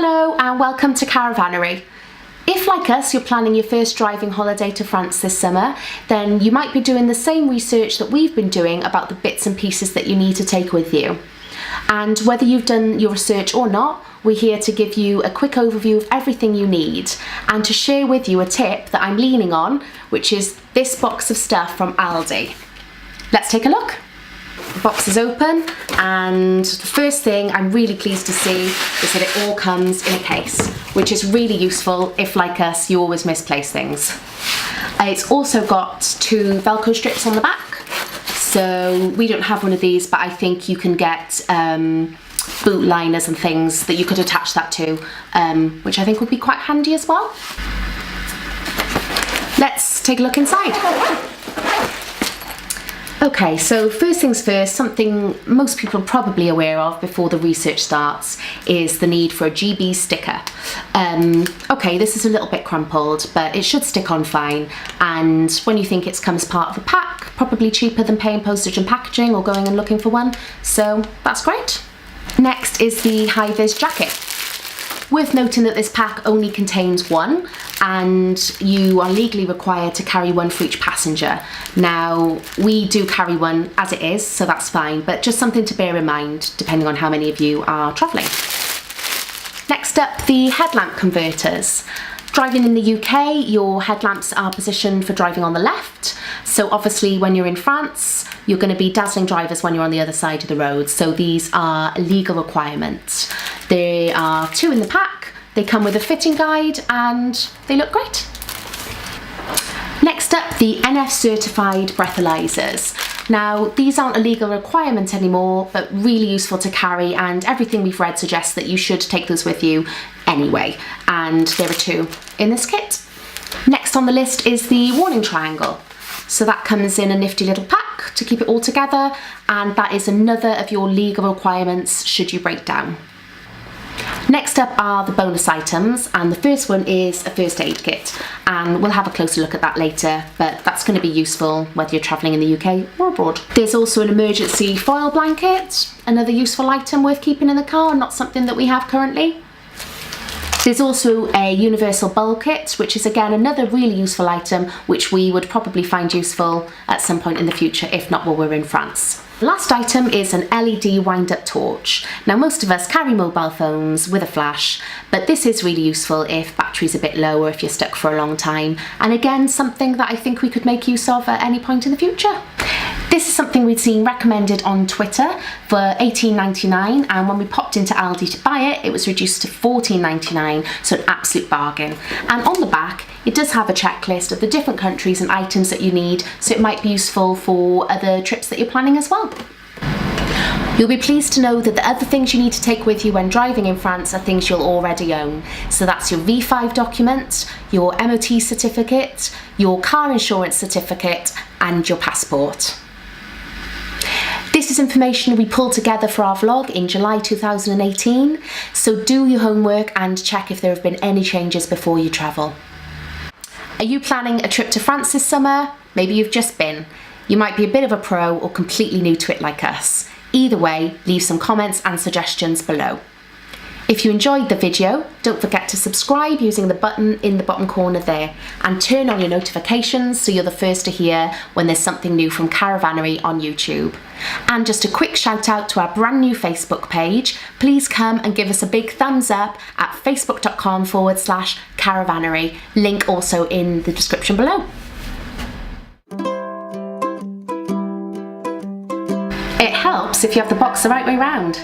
Hello and welcome to Caravannery. If, like us, you're planning your first driving holiday to France this summer, then you might be doing the same research that we've been doing about the bits and pieces that you need to take with you. And whether you've done your research or not, we're here to give you a quick overview of everything you need and to share with you a tip that I'm leaning on, which is this box of stuff from Aldi. Let's take a look. The box is open and the first thing I'm really pleased to see is that it all comes in a case, which is really useful if, like us, you always misplace things. It's also got 2 velcro strips on the back, so we don't have one of these, but I think you can get boot liners and things that you could attach that to, which I think would be quite handy as well. Let's take a look inside. Okay, so first things first, something most people are probably aware of before the research starts is the need for a GB sticker. Okay, this is a little bit crumpled, but it should stick on fine, and when you think it's come as part of a pack, probably cheaper than paying postage and packaging or going and looking for one, so that's great. Next is the high-vis jacket. Worth noting that this pack only contains one, and you are legally required to carry one for each passenger. Now, we do carry one as it is, so that's fine, but just something to bear in mind depending on how many of you are travelling. Next up, the headlamp converters. Driving in the UK, your headlamps are positioned for driving on the left, so obviously when you're in France, you're going to be dazzling drivers when you're on the other side of the road, so these are a legal requirement. There are 2 in the pack, they come with a fitting guide and they look great. Next up, the NF certified breathalyzers. Now, these aren't a legal requirement anymore, but really useful to carry, and everything we've read suggests that you should take those with you anyway, and there are 2 in this kit. Next on the list is the warning triangle. So that comes in a nifty little pack to keep it all together, and that is another of your legal requirements should you break down. Next up are the bonus items, and the first one is a first aid kit, and we'll have a closer look at that later, but that's going to be useful whether you're travelling in the UK or abroad. There's also an emergency foil blanket, another useful item worth keeping in the car, not something that we have currently. There's also a universal bowl kit, which is again another really useful item which we would probably find useful at some point in the future, if not while we're in France. Last item is an LED wind-up torch. Now, most of us carry mobile phones with a flash, but this is really useful if battery's a bit low or if you're stuck for a long time, and again something that I think we could make use of at any point in the future. This is something we'd seen recommended on Twitter for $18.99, and when we popped into Aldi to buy it, it was reduced to $14.99, so an absolute bargain. And on the back, it does have a checklist of the different countries and items that you need, so it might be useful for other trips that you're planning as well. You'll be pleased to know that the other things you need to take with you when driving in France are things you'll already own. So that's your V5 document, your MOT certificate, your car insurance certificate, and your passport. This is information we pulled together for our vlog in July 2018, so do your homework and check if there have been any changes before you travel. Are you planning a trip to France this summer? Maybe you've just been. You might be a bit of a pro or completely new to it like us. Either way, leave some comments and suggestions below. If you enjoyed the video, don't forget to subscribe using the button in the bottom corner there, and turn on your notifications so you're the first to hear when there's something new from Caravannery on YouTube. And just a quick shout out to our brand new Facebook page. Please come and give us a big thumbs up at facebook.com/Caravannery. Link also in the description below. It helps if you have the box the right way round.